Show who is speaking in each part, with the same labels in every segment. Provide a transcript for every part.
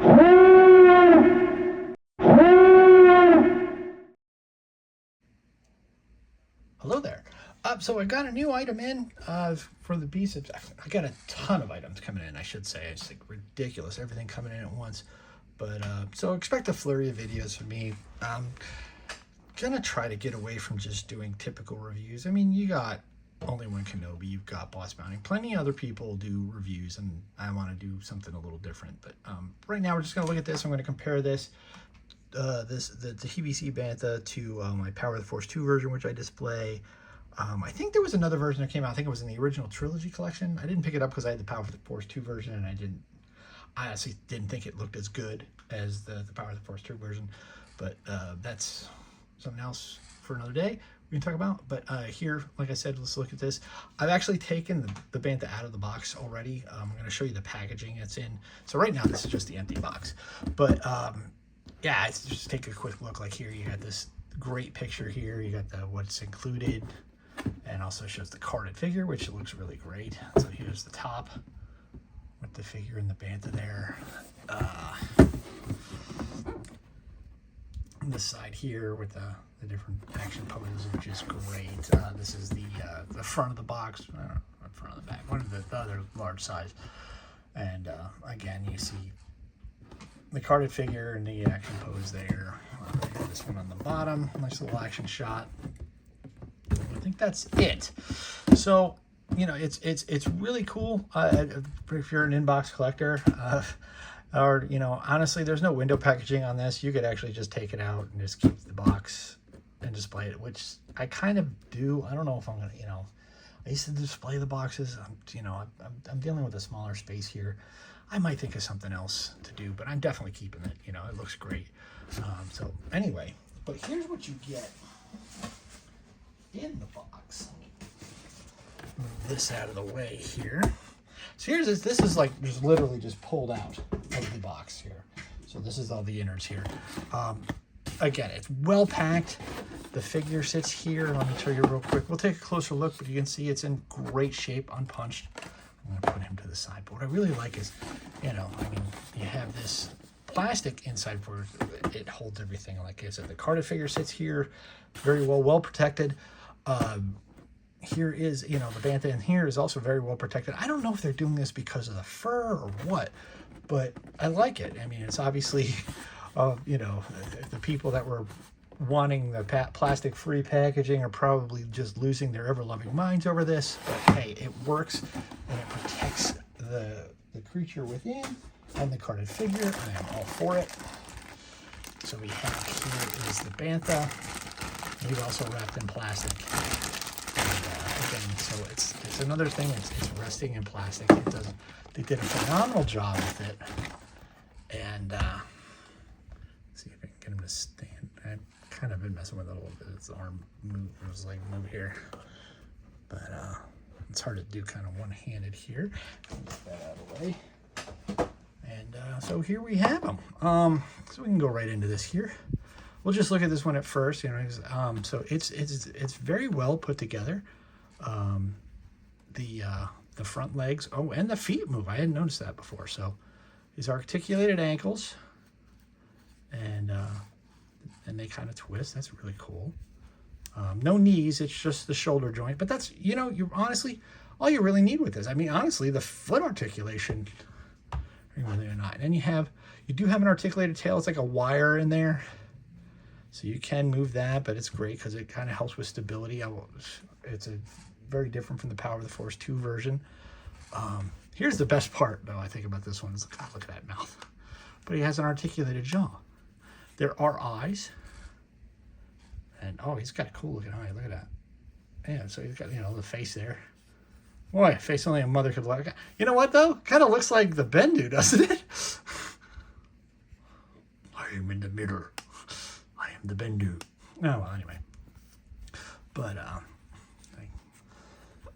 Speaker 1: Hello there. So I got a new item in for the biceps. I got a ton of items coming in, I should say. It's like ridiculous, everything coming in at once. But so expect a flurry of videos from me. I'm gonna try to get away from just doing typical reviews. I mean, you got Only One Kenobi, you've got Boss Mounting. Plenty of other people do reviews, and I want to do something a little different. But right now, we're just gonna look at this. I'm gonna compare this. The TVC Bantha to my Power of the Force 2 version, which I display. I think there was another version that came out. I think it was in the original trilogy collection. I didn't pick it up because I had the Power of the Force 2 version, and I honestly didn't think it looked as good as the Power of the Force 2 version. But that's something else for another day we can talk about. But here, like I said, let's look at this. I've actually taken the Bantha out of the box already. I'm going to show you the packaging it's in. So right now, this is just the empty box. But yeah, let's just take a quick look. Like here, you got this great picture here. You got the what's included, and also shows the carded figure, which looks really great. So here's the top with the figure and the Bantha there. On this side here with the different action poses, which is great. This is the front of the box, front of the back, one of the other large size. And again, you see the carded figure and the action pose there. This one on the bottom, nice little action shot. I think that's it. So, you know, it's really cool. If you're an inbox collector, or, you know, honestly, there's no window packaging on this. You could actually just take it out and just keep the box and display it, which I kind of do. I don't know if I'm gonna, you know, I used to display the boxes. You know, I'm dealing with a smaller space here. I might think of something else to do, but I'm definitely keeping it. You know, it looks great. So anyway, but here's what you get in the box. Move this out of the way here. So here's this is like just literally just pulled out of the box here. So this is all the innards here. Again, it's well packed. The figure sits here. Let me show you real quick. We'll take a closer look, but you can see it's in great shape, unpunched. I'm gonna put him to the side. But what I really like is, you know, I mean, you have this plastic inside where it holds everything. Like I said, the carded figure sits here, very well protected. Here is, you know, the Bantha in here is also very well protected. I don't know if they're doing this because of the fur or what, but I like it. I mean, it's obviously, you know, the people that were wanting the plastic-free packaging are probably just losing their ever-loving minds over this. But hey, it works and it protects the creature within and the carded figure. I am all for it. So we have here is the Bantha. He's also wrapped in plastic. Again, so it's another thing. It's resting in plastic. They did a phenomenal job with it. And let's see if I can get him to stand. I've kind of been messing with it a little bit. His arm move, move here, but it's hard to do kind of one-handed here. Get that out of the way. And so here we have them. So we can go right into this here. We'll just look at this one at first, you know. So it's very well put together. The front legs, oh, and the feet move. I hadn't noticed that before. So these articulated ankles, and they kind of twist. That's really cool. No knees. It's just the shoulder joint. But that's, you know, you honestly, all you really need with this. I mean, honestly, the foot articulation, really or not. And you do have an articulated tail. It's like a wire in there. So you can move that, but it's great because it kind of helps with stability. It's very different from the Power of the Force 2 version. Here's the best part, though, I think, about this one. Is, God, look at that mouth. But he has an articulated jaw. There are eyes. And, oh, he's got a cool looking eye. Look at that. Yeah, so he's got, you know, the face there. Boy, face only a mother could like. You know what, though? Kind of looks like the Bendu, doesn't it? I am in the mirror. I am the Bendu. Oh, well, anyway. But,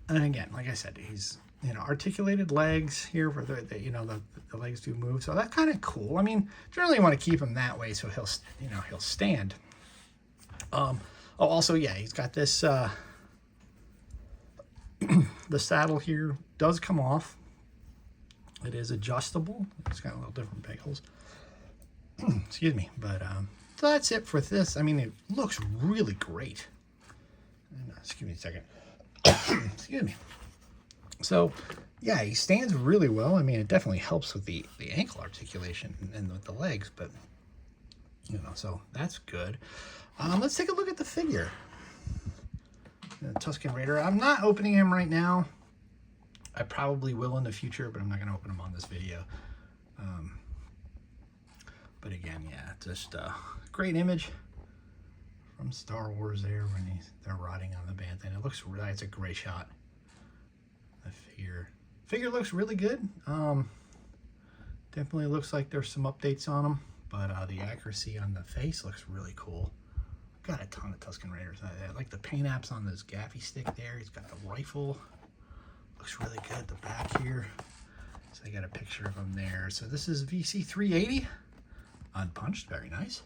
Speaker 1: and again, like I said, he's, you know, articulated legs here where you know, the legs do move. So that's kind of cool. I mean, generally you want to keep him that way so he'll, you know, he'll stand. Oh, also, yeah, he's got this, the saddle here does come off. It is adjustable. It's got a little different bagels. Excuse me. But so that's it for this. I mean, it looks really great. And, excuse me a second. Excuse me. So, yeah, he stands really well. I mean, it definitely helps with the ankle articulation and with the legs, but, you know, so that's good. Let's take a look at the figure. The Tusken Raider. I'm not opening him right now. I probably will in the future, but I'm not going to open him on this video. But again, yeah, just a great image from Star Wars there when they're riding on the Bantha. And it looks really, it's a great shot. The figure looks really good. Definitely looks like there's some updates on him, but the accuracy on the face looks really cool. Got a ton of Tusken Raiders. I like the paint apps on this gaffy stick there. He's got the rifle. Looks really good. The back here. So I got a picture of him there. So this is VC 380. Unpunched. Very nice.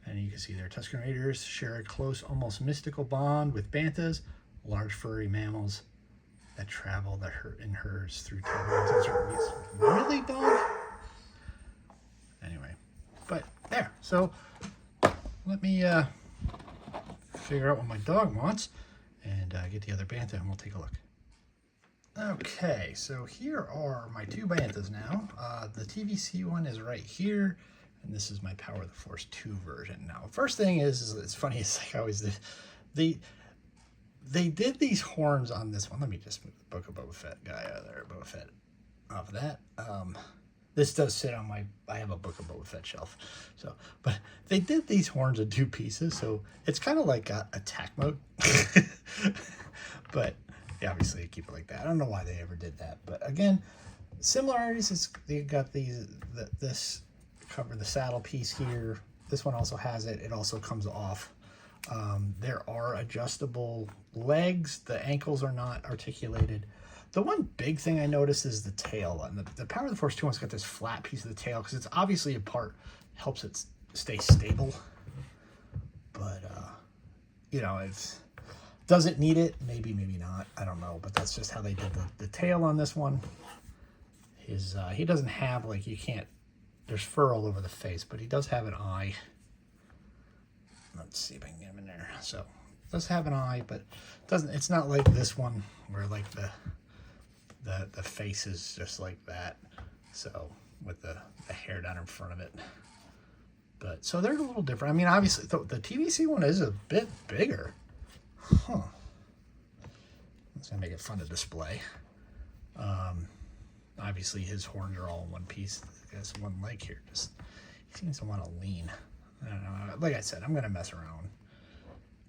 Speaker 1: And you can see there, Tusken Raiders share a close, almost mystical bond with Banthas, large furry mammals that travel in herds through turbulence. Really, dog? Anyway, but there. So let me figure out what my dog wants and get the other Bantha and we'll take a look. Okay, so here are my two Banthas now. The TVC one is right here, and this is my Power of the Force 2 version. Now, first thing is it's funny, it's like I always do. They did these horns on this one. Let me just move the Book of Boba Fett guy out of there, Boba Fett off of that. This does sit on I have a Book of Boba Fett shelf. So, but they did these horns in two pieces, so it's kind of like attack mode. But yeah, obviously you keep it like that. I don't know why they ever did that, but again, similarities. They got this cover, the saddle piece here. This one also has it. It also comes off. There are adjustable legs. The ankles are not articulated. The one big thing I noticed is the tail. And the Power of the Force 2 one's got this flat piece of the tail because it's obviously a part, helps it stay stable. But, you know, does it need it? Maybe, maybe not. I don't know. But that's just how they did the tail on this one. He doesn't have, like, there's fur all over the face, but he does have an eye. Let's see if I can get him in there. So it does have an eye, but it's not like this one where like the face is just like that. So with the hair down in front of it. But so they're a little different. I mean, obviously the TVC one is a bit bigger. Huh. That's gonna make it fun to display. Obviously his horns are all in one piece. There's one leg here. He seems to want to lean. I don't know. Like I said, I'm going to mess around,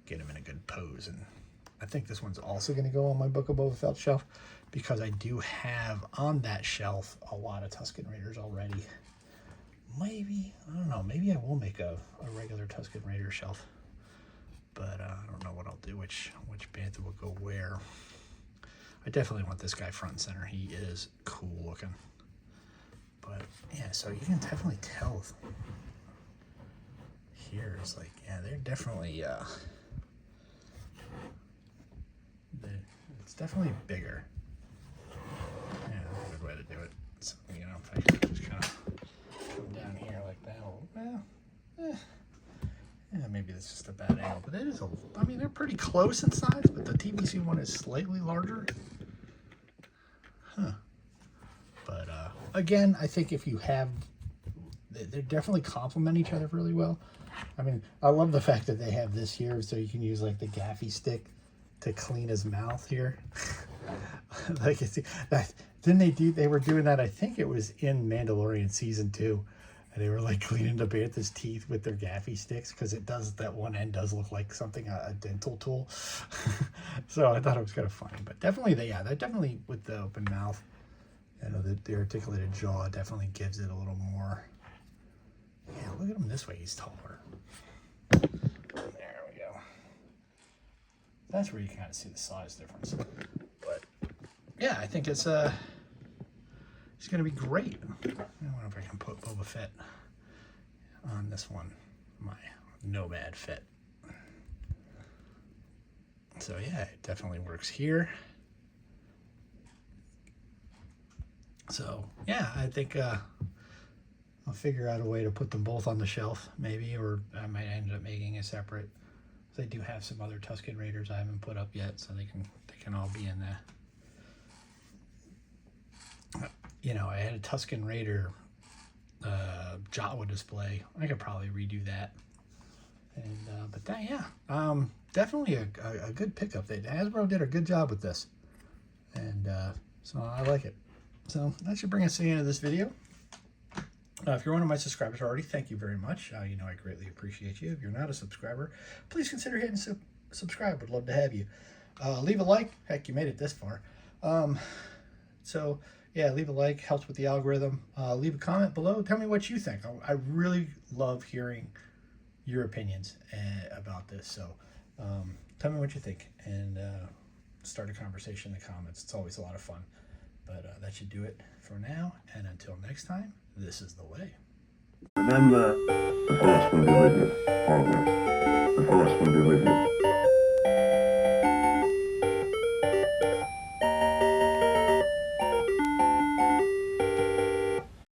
Speaker 1: get him in a good pose. And I think this one's also going to go on my Book of Boba Fett shelf because I do have on that shelf a lot of Tusken Raiders already. Maybe, I don't know, maybe I will make a regular Tusken Raider shelf. But I don't know what I'll do, which Bantha will go where. I definitely want this guy front and center. He is cool looking. But yeah, so you can definitely tell here is like, yeah, they're definitely it's definitely bigger. Yeah, that's a good way to do it. So, you know, if I just kind of come down here like that, well, yeah, maybe that's just a bad angle, but it is I mean, they're pretty close in size, but the TVC one is slightly larger. Huh. But again, I think if you have, they definitely complement each other really well. I mean, I love the fact that they have this here, so you can use like the gaffy stick to clean his mouth here. Like that. Didn't they were doing that? I think it was in Mandalorian season 2, and they were like cleaning the Bantha's teeth with their gaffy sticks because that one end does look like something a dental tool. So I thought it was kind of funny, but definitely they definitely with the open mouth. You know, the articulated jaw definitely gives it a little more. Yeah, look at him this way. He's taller. There we go. That's where you kind of see the size difference. But yeah, I think it's going to be great. I wonder if I can put Boba Fett on this one. My Nomad Fett. So yeah, it definitely works here. So yeah, I think I'll figure out a way to put them both on the shelf, maybe, or I might end up making a separate. They do have some other Tusken Raiders I haven't put up yet, so they can all be in there. You know, I had a Tusken Raider Jawa display. I could probably redo that. And but that, yeah, definitely a good pickup. Hasbro did a good job with this, and so I like it. So that should bring us to the end of this video. If you're one of my subscribers already, thank you very much. You know I greatly appreciate you. If you're not a subscriber, please consider hitting subscribe. Would love to have you. Leave a like. Heck, you made it this far. So yeah, leave a like. Helps with the algorithm. Leave a comment below. Tell me what you think. I really love hearing your opinions about this. So tell me what you think, and start a conversation in the comments. It's always a lot of fun. But that should do it for now. And until next time, this is the way.
Speaker 2: Remember, the Force will be with you, always. The Force will be with you.